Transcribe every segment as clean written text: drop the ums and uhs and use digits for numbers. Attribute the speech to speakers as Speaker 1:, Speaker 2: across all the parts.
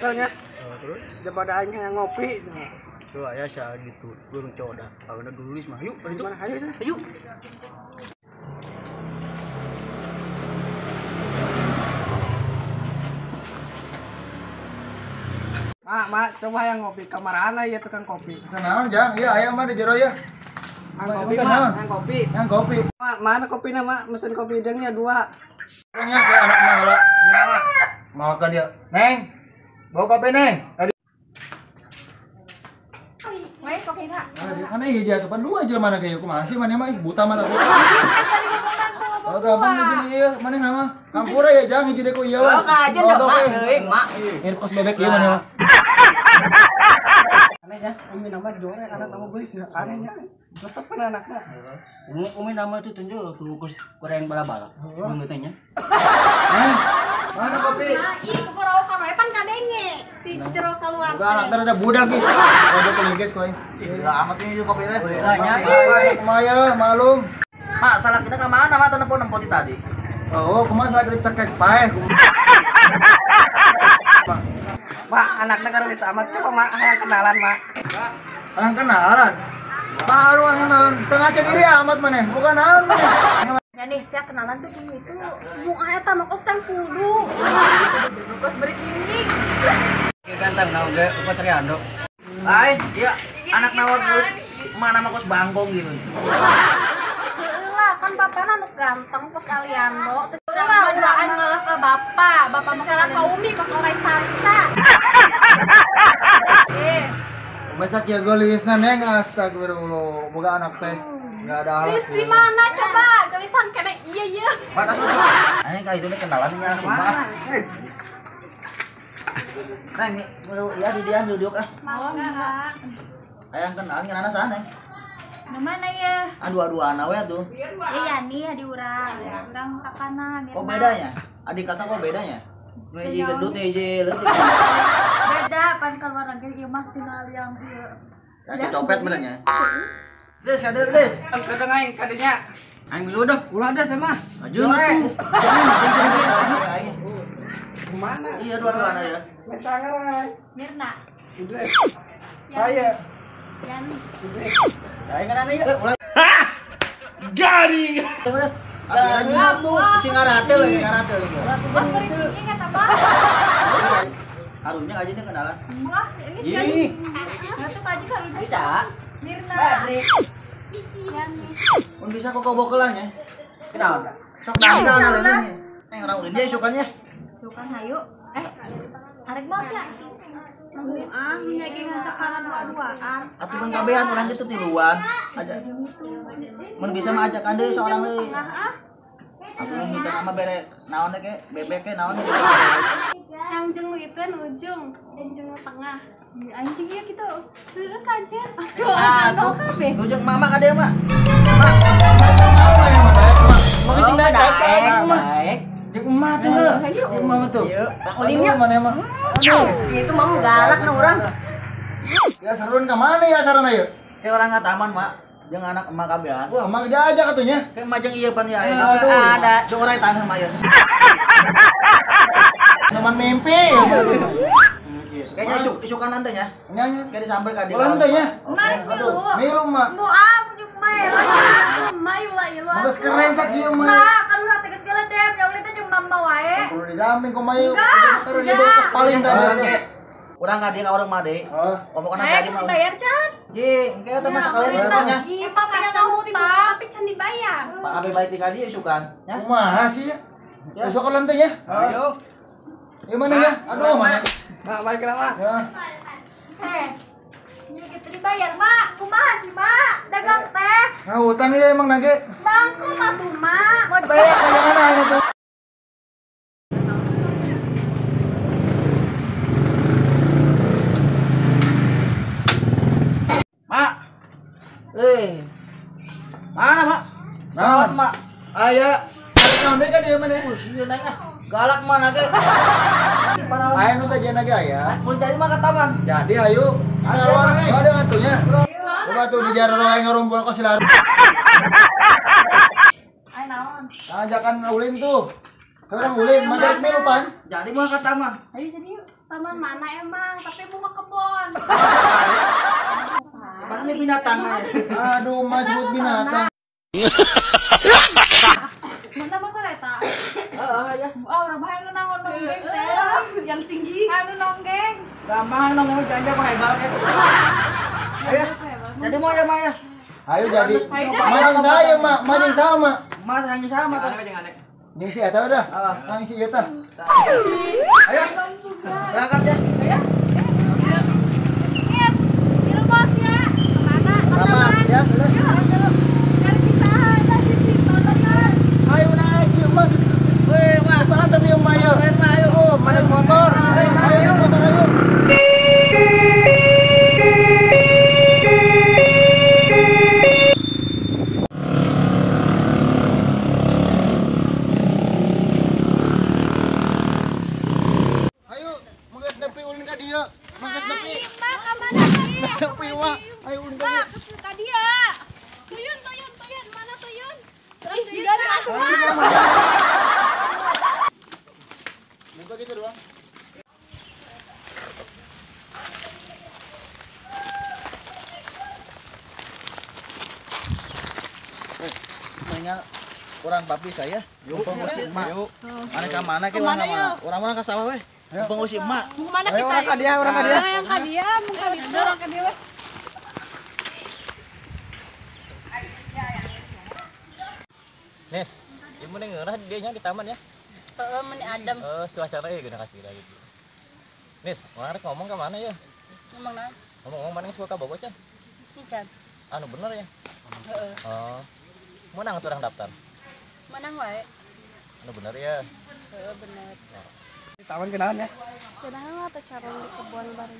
Speaker 1: keselnya.
Speaker 2: Terus
Speaker 1: Daripada aing yang ngopi.
Speaker 2: tuh aya sia gitu burung coda kawina dulu mah yuk
Speaker 1: Di mana ayo sana.
Speaker 2: ayo
Speaker 1: Mak, coba yang ngopi kamarana ya tukang kopi.
Speaker 3: Sanaon jang, iya aya mah di jero ya.
Speaker 1: Yang kopi
Speaker 3: Bukan,
Speaker 1: mah,
Speaker 3: naon?
Speaker 1: yang kopi.
Speaker 3: Yang kopi.
Speaker 1: Mak, mana kopinya mak? Mesin kopi hidungnya 2.
Speaker 3: Orangnya ke anak mah heula.
Speaker 1: Nyawa.
Speaker 3: Mau ke dia. Neng. Bawa kopi, Neng.
Speaker 4: Weh, kopi Kak.
Speaker 3: Kan hiji atupan dua aja mana kayak kumaha sih mana mah buta mata. Oh, gampang begini ieu, mana nama? Kampura ya jang hiji deh ku ieu.
Speaker 4: Oh, ka aja ndak Mak euy, Mak.
Speaker 3: Ini pos bebek ieu mana mah?
Speaker 1: Anehnya, umi nama jorek anak nama geus ya. Anehnya. Resep kan anaknya.
Speaker 2: umi nama itu tunjuk tuh kurang bala-bala ngeutenya
Speaker 3: Mana kopi?
Speaker 4: Ih, kuku rawa ka pan kadenge. Di jero keluar.
Speaker 3: Enggak anak teh ada budak nih. Ada pelinges koy.
Speaker 2: gila amat ini kopi teh
Speaker 1: Bilanya.
Speaker 3: Maya malum.
Speaker 2: mak salah kita ke mana mak telepon nempoti tadi
Speaker 3: Oh, kumaha salah dicekek paeh.
Speaker 1: Mak, anaknya kan geus amat. Coba mak yang kenalan mak.
Speaker 3: Ang kenalan. Baru ang kenalan. Tengah cek diri amat maneh. Bukan naon maneh.
Speaker 4: Ya nih, saya kenalan tuh ini itu. Mau aya tah mah kos can kudu. Kos beri kini.
Speaker 2: ganteng nah ge upatri ando lain iya anak nawar terus mana mah kos bangkong gitu
Speaker 4: Lah, kan bapana nu ganteng kos kalian do. Urang ngalah ka bapak. Bapak bicara ka umi kos orai sarca.
Speaker 3: Masak ya gelisna neng astagfirullah. Boga anak teh. Enggak ada alat.
Speaker 4: Di mana coba? Gelisan kene iya.
Speaker 2: panas aneh kayak itu nih kenalan nih anak sumpah nah ini ya di dia duduk
Speaker 4: Mau enggak?
Speaker 2: ayang kenalan ngeunana sana
Speaker 4: Mana ya?
Speaker 2: aduh anak we tuh
Speaker 4: Iya nih di urang. Urang kakana Mirna.
Speaker 2: kok bedanya adik kakak kok bedanya hiji gendut hiji leutik
Speaker 4: Beda pan keluar lagi ieu mah tinggal yang ieu.
Speaker 2: ya copet benernya Des kader des
Speaker 1: Kadang aing kadinya.
Speaker 2: aing milu dah
Speaker 1: Ulah ada sama.
Speaker 2: ajeun
Speaker 1: Jorek.
Speaker 2: atuh
Speaker 1: Kemana?
Speaker 2: iya dua anak ya
Speaker 1: Main sangar aing.
Speaker 4: Mirna.
Speaker 1: Idris. Saya.
Speaker 4: Yani.
Speaker 1: Idris.
Speaker 2: aing kan ya mulai garing si ngarate lagi
Speaker 4: Bos beri ingat apa?
Speaker 2: harunya aja nih kenalan
Speaker 4: Wah, ini sih.
Speaker 2: Ih.
Speaker 4: Enggak tuh Pak kalau itu.
Speaker 2: bisa
Speaker 4: Mirna. Yani.
Speaker 2: mun bisa kok bokelan ya kenapa sok dangkal na leunnya orang ulin dia isukannya
Speaker 4: Sukan hayu. Arek bos ya. Nyagi ngacakaran dua-duaan.
Speaker 2: atuh bang kabehan urang kitu tiluan aja mun bisa mah ajak deui seorang deui aku minta nama bere naon ke bebek ke naon
Speaker 4: Yang jeng lu itu ujung, dan jeng lu tengah. Anjing ya gitu. Heeh kajen. Aduh, kabeh.
Speaker 2: ujung mama ka dia mah
Speaker 3: Mau jeung daek mah.
Speaker 2: baik
Speaker 3: Jeung emak tuh. Jeung mama tuh.
Speaker 2: ulimnya
Speaker 3: Mana emang?
Speaker 2: itu mah galak na urang
Speaker 3: Ya sarun ka mana ya sarana ieu?
Speaker 2: ke orang ngataman mak jeung anak emak kabehan
Speaker 3: Wah, mah diajak atunya.
Speaker 2: ke majeng ieu pan ya
Speaker 3: Aduh.
Speaker 2: ada jeung urang tanah mah ya
Speaker 3: Zaman mimpi.
Speaker 2: kayaknya isukan nanti ya
Speaker 3: Nyanyi.
Speaker 2: kayak disambar ka dia
Speaker 3: Ulang teh nya.
Speaker 4: Mari dulu.
Speaker 3: Milu mah.
Speaker 4: Nu pujuk mail. Mayu lah ieu.
Speaker 3: Mabes keren sak ieu mah.
Speaker 4: Nah, kan udah tegas segala dem, yang itu jeung mamba wae.
Speaker 3: Perlu didamping ku mayu.
Speaker 4: Enggak.
Speaker 3: Terus dia bekas paling
Speaker 2: Orang
Speaker 3: kan.
Speaker 2: ke urang ka dia ka urang mah deui
Speaker 3: Oh.
Speaker 2: pokokna
Speaker 4: Eh,
Speaker 2: jadi
Speaker 4: kasih
Speaker 2: mah
Speaker 4: bayar can.
Speaker 2: ji engke teh mah sakalian isukannya
Speaker 4: Ih, Pak pegang hutang, tapi can dibayar.
Speaker 2: Pak Abi balik ti ka dia isukan nya
Speaker 3: Kumaha sih ya? Besok ulang teh nya.
Speaker 1: Ayo.
Speaker 3: Ieu mana ya? Aduh, mana?
Speaker 1: Mak, balik ke lama.
Speaker 3: Ya.
Speaker 4: Ini gitu dibayar, Mak. Kumaha sih, Mak? Dagang teh.
Speaker 3: Nah, utang ya emang nage.
Speaker 4: Bangkrut atuh, Mak. Mau
Speaker 3: Bayar kayangan aja tuh.
Speaker 2: mak mana mak
Speaker 3: Naon?
Speaker 2: mak
Speaker 3: Aya. Naon deui kan ieu mah deh.
Speaker 2: ieu naik galak mana ge
Speaker 3: Aya nu saja nage aya.
Speaker 2: mun jadi mah ka taman
Speaker 3: Jadi ayo.
Speaker 2: Ayo,
Speaker 3: Ayo ada ngatunya. Coba tuh di jarang wae ngarumpul ka silar.
Speaker 4: Ay naon?
Speaker 3: Ajakan ulin tuh. Orang ulin, mandat melupan.
Speaker 2: Jadi mau ke taman.
Speaker 4: Ayo jadi yuk. Taman mana emang? Tapi bunga kebon.
Speaker 2: Kan ini binatang
Speaker 3: Aduh, mas sebut binatang.
Speaker 4: Mana mah kereta?
Speaker 2: ya.
Speaker 4: Oh, orang bahaya lu nonggeng teh. Yang tinggi. Anu nonggeng.
Speaker 2: Gampang nongol jangan apa hebat ya. Ayo. Jadi mau ya Maya.
Speaker 3: Ayo jadi. Maning saya, Mak. Maning sama.
Speaker 2: Mas hanya sama tuh.
Speaker 3: Jeung si eta dah. Nang si eta.
Speaker 2: Ayo. Berangkat ya.
Speaker 4: Ayo. Yes. Di rumah sih ya. Kemana?
Speaker 2: Sama ya.
Speaker 4: Cari kita ada di situ tenan.
Speaker 3: Ayo naik, yuk, Mas.
Speaker 2: Weh, Mas.
Speaker 3: Sekarang tapi yang Maya.
Speaker 2: Ayo.
Speaker 3: Oh, maning motor. Ayo naik motor ayo. Ayo, manggas nepi ulin ka dieu. Manggas nepi.
Speaker 4: Mak, kemana tadi?
Speaker 3: Manggas nepi, Mak. Ayo ulin ka
Speaker 4: Mak,
Speaker 3: dieu.
Speaker 4: ke dia. Tuyun. Mana tuyun? Tuyun.
Speaker 3: Buka gitu doang.
Speaker 2: Mainnya orang papi saya. Pengungsi emak. Mana ke mana ke orang ke sawah weh. Pengungsi emak.
Speaker 4: Mau kemana
Speaker 1: Ayo
Speaker 4: kita?
Speaker 1: orang ka dia, orang ka dia.
Speaker 4: Yang ka dia, mau ka dia. Orang ka dia.
Speaker 5: Nes, ibu nih ngerah dia nya di taman ya.
Speaker 4: Meni Adam.
Speaker 5: Cuaca lagi guna kasih lagi. Nes, orang ngomong ke mana ya?
Speaker 4: Ngomong nah.
Speaker 5: Ngomong mana yang suka bogo can?
Speaker 4: Nican.
Speaker 5: Anu bener ya?
Speaker 4: Heeh.
Speaker 5: Oh, menang tuh orang daftar.
Speaker 4: Menang wae.
Speaker 5: Anu bener ya?
Speaker 4: Heeh, bener.
Speaker 1: Di taman kenalan ya.
Speaker 4: Kenapa teh carong di kebun baru?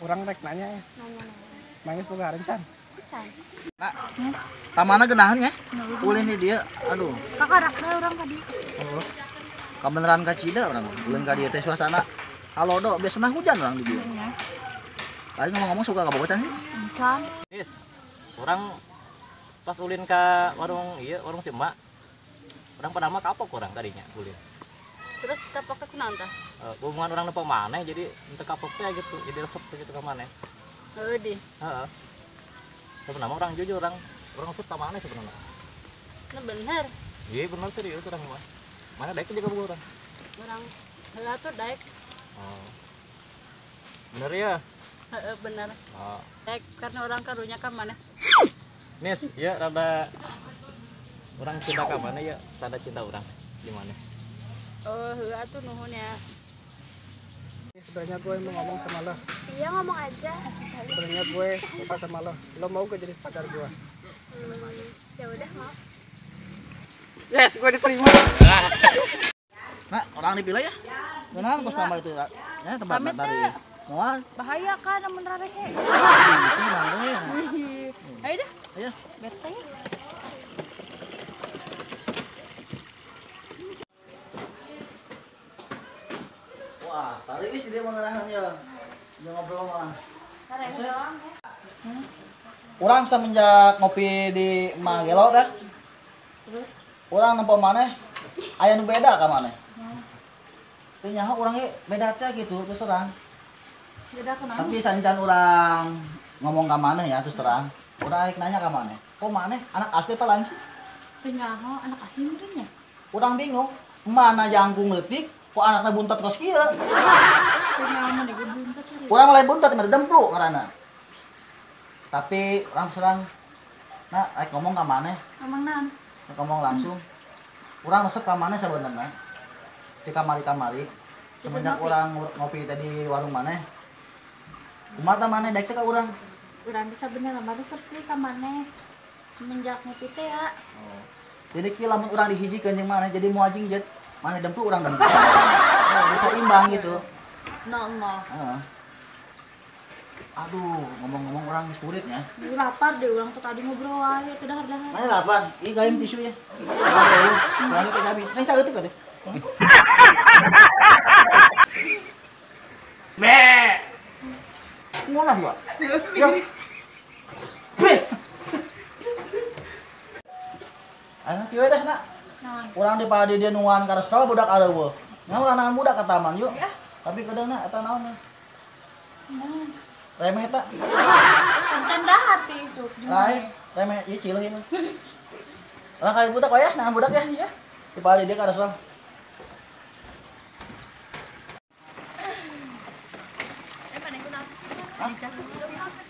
Speaker 1: Orang rek nanya ya.
Speaker 4: Nanya-nanya.
Speaker 1: Mangis boga rencan.
Speaker 4: Nican.
Speaker 2: Nak, tamannya genahan ya? Ulin ini dia. Aduh.
Speaker 4: Kakak ada orang tadi.
Speaker 2: Kebenaran kacida orang. Ulin ka dieu teh suasana. Halo do, biasanya hujan orang di dieu. Tadi ngomong-ngomong suka kabogotan sih.
Speaker 4: Nican.
Speaker 5: Nes, orang pas ulin ke warung iya warung si emak. Orang pertama kapok orang tadinya ulin.
Speaker 4: Terus kapok ke kunaon tah?
Speaker 5: Hubungan orang nepok mana jadi untuk kapok teh gitu, jadi resep teh gitu ke mana.
Speaker 4: Heeh di.
Speaker 5: Heeh. Sebenarnya orang jujur orang resep ke mana sebenarnya.
Speaker 4: Nah bener.
Speaker 5: Iya bener serius orang mah. Mana daek juga buku orang.
Speaker 4: Orang heula tuh daek.
Speaker 5: Oh. Bener ya?
Speaker 4: Heeh bener.
Speaker 5: Oh.
Speaker 4: Daek karena orang karunya ka mana?
Speaker 5: Nis, ya rada orang cinta ke mana ya? Tanda cinta orang gimana?
Speaker 4: Oh heula tuh nuhun ya.
Speaker 1: Sebenarnya gue mau ngomong sama lo.
Speaker 4: Iya ngomong aja.
Speaker 1: Sebenarnya gue suka sama lo. Lo mau gak jadi pacar gue?
Speaker 4: Ya udah mau.
Speaker 1: Yes, gue diterima.
Speaker 2: Nah, orang dipilih ya. Kenapa bos nama itu? Ya tempat tadi. Mual.
Speaker 4: Bahaya kan namun rarehe.
Speaker 2: Sini nang deh.
Speaker 4: Ayo dah.
Speaker 2: Ayo.
Speaker 4: Bete.
Speaker 2: Wah, tadi sih dia mengerahan ya. Dia ngobrol mah.
Speaker 4: Rarehe doang ya.
Speaker 2: Orang semenjak ngopi di Magelo kan.
Speaker 4: Terus
Speaker 2: Orang nempo maneh aya nu beda ka maneh. Teu nyaho urang ge beda teh gitu terus terang.
Speaker 4: beda kenapa?
Speaker 2: Tapi sancan orang ngomong ka maneh ya terus terang. Urang rek nanya ka maneh. Kok maneh anak asli apa lanci?
Speaker 4: Penyaho anak asli meureun nya.
Speaker 2: Urang bingung. Mana jangkung leutik kok anakna buntot kos kieu?
Speaker 4: Penyaho mah gue buntot cari.
Speaker 2: Urang mulai buntot mah demplu ngaranna. Tapi orang serang nah rek ngomong ka maneh.
Speaker 4: Ngomong naon?
Speaker 2: Ngomong langsung orang resep ke mana sebenarnya di kamari semenjak orang ngopi tadi warung mana kumata mana daik teh ka urang
Speaker 4: Urang bisa bener mah resep sih ka maneh. Semenjak ngopi teh ya.
Speaker 2: jadi ki lamun urang dihijikeun jeung mana jadi muajing jet mana demplu urang demplu bisa imbang gitu
Speaker 4: No.
Speaker 2: Heeh. Aduh ngomong-ngomong orang geus kurit nya
Speaker 4: Gue lapar deh urang tuh tadi ngobrol wae teh dahar-dahar.
Speaker 2: mana lapar ih gaim tisu ya aduh soalnya teh habis nih saeutik teh be ngolah gua ya be anak kieu dah nak
Speaker 4: Naon
Speaker 2: Urang di padi dia nuan karesel budak areueuh. Nya lanangan budak ka taman yuk. Tapi kadangna eta naon? Remeh eta.
Speaker 4: Tanda hati sup.
Speaker 2: Lain, remeh ieu cileun mah. Lah kayak budak we ya, nahan budak ya. Iya. Di padi dia karesel.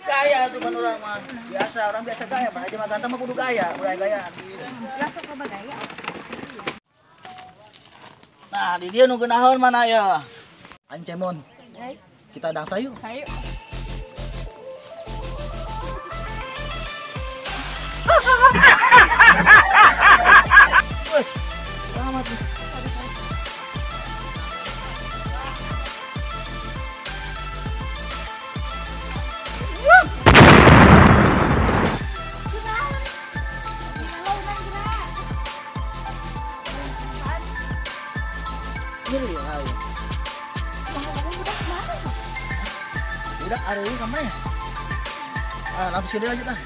Speaker 2: Gaya tuh kan orang mah biasa, orang biasa gaya mah aja mah ganteng mah kudu gaya, udah gaya.
Speaker 4: Langsung ke bagaya.
Speaker 2: Nah, di dia nu geunaheun mana ya? Ancemon. Kita dangsa yuk.
Speaker 4: Ayo.
Speaker 2: Selamat. Ini ya, ayo. Budak ada ini kamar ya? Ah, lanjut sini lanjut lah.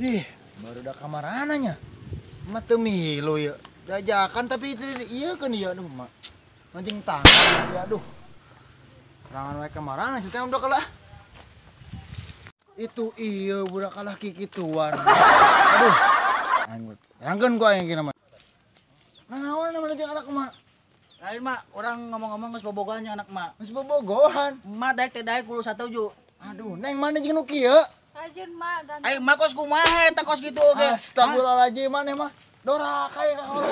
Speaker 3: Ih, baru udah kamar ananya. Mak teu milu ya. Diajakan tapi itu iya kan iya aduh mak. Mancing tangan ya aduh. Rangan wae kamar ananya teh udah kalah. Itu iya budak kalah kikituan. Aduh. Anggut. Rangkeun gua yang kena mah. Naon namanya jeung anak mak?
Speaker 2: Lain mak, orang ngomong-ngomong geus bobogohan jeung anak mak.
Speaker 3: Geus bobogohan.
Speaker 2: Mak daek teh daek kudu satuju.
Speaker 3: Aduh, neng mana jeung nu kieu?
Speaker 4: Rajin mak dan
Speaker 2: Ayo mak kos kumaha eta kos kitu oge.
Speaker 3: Astagfirullahaladzim maneh mah. Doraka ya kolot.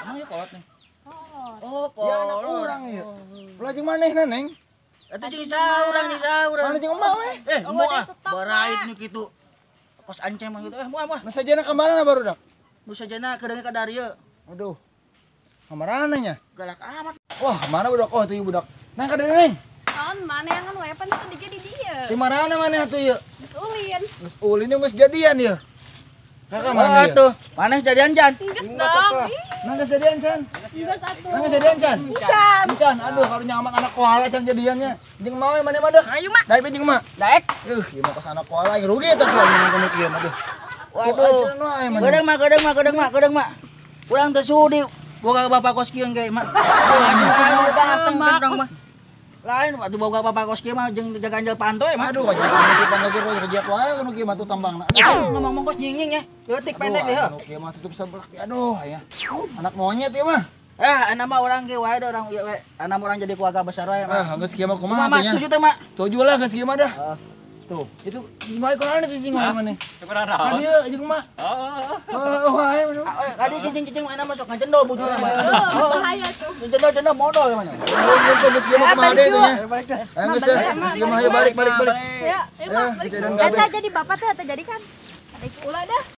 Speaker 2: Emang ya kolot nih. Oh,
Speaker 3: Ya anak urang ieu. Ulah jeung manehna neng.
Speaker 2: Eta jeung saurang nih saurang.
Speaker 3: Mana jeung emak we?
Speaker 2: Moal barait nu kitu. Kos ancem mah gitu. Moal.
Speaker 3: Masa jana kamana barudak?
Speaker 2: Nu sajana kedeung ka darieu.
Speaker 3: Aduh. Kamarana nya?
Speaker 2: Galak amat.
Speaker 3: Wah, mana budak? Oh, itu budak. Neng ka deui neng.
Speaker 4: tahun mana yang kan weapon itu jadi dia.
Speaker 3: Di mana mana atuh ieu?
Speaker 4: Geus ulin.
Speaker 3: Geus ulin geus jadian ieu. Kakak mana ieu?
Speaker 2: Tuh, mana jadian Jan?
Speaker 4: Geus dong.
Speaker 3: Nang geus jadian Can?
Speaker 4: Geus atuh.
Speaker 3: Nang geus jadian Can?
Speaker 4: Can.
Speaker 3: Can, aduh kalau nyamat anak koala Can jadiannya. Jeung mau mana mah dah?
Speaker 4: Ayo mak.
Speaker 3: Daek teh jeung mah.
Speaker 4: Daek.
Speaker 3: Ieu mah pas anak koala rugi eta kalau nang kieu mah aduh.
Speaker 2: Waduh. Gedeng mah. Urang teh sudi boga bapak kos kieu ge mah. Datang gedeng mah. Lain atuh boga bapak kos kieu mah jeung jaganjel pantoy mah.
Speaker 3: Aduh aja nutupan lagi rejeak wae kana kieu mah tuh tambangna.
Speaker 2: Ngomong kos nying ya. Leutik pendek deh.
Speaker 3: Anu kieu mah tutup sebelah. Aduh ya. Anak monyet ieu mah.
Speaker 2: Anak mah urang ge wae urang ieu we. Anak urang jadi keluarga besar wae mah.
Speaker 3: Geus kieu mah kumaha
Speaker 2: Mama
Speaker 3: atuh nya?
Speaker 2: setuju teh mak.
Speaker 3: Setuju lah geus kieu mah dah. Tuh, itu jingoi kunaon itu jingoi mana?
Speaker 5: Syukuran naon?
Speaker 3: Adieu jeung mah. Oh, wae mah.
Speaker 2: Tadi cicing anak masuk ngajendo bujurna mah.
Speaker 4: Bahaya tuh.
Speaker 2: Jendo modal ya mah.
Speaker 3: Geus kieu mah kumaha deui itu nya? Geus geus kieu mah balik.
Speaker 4: Ya,
Speaker 3: Ya, bisa dan gabe.
Speaker 4: eta jadi bapak teh eta jadikan. Adik ulah dah.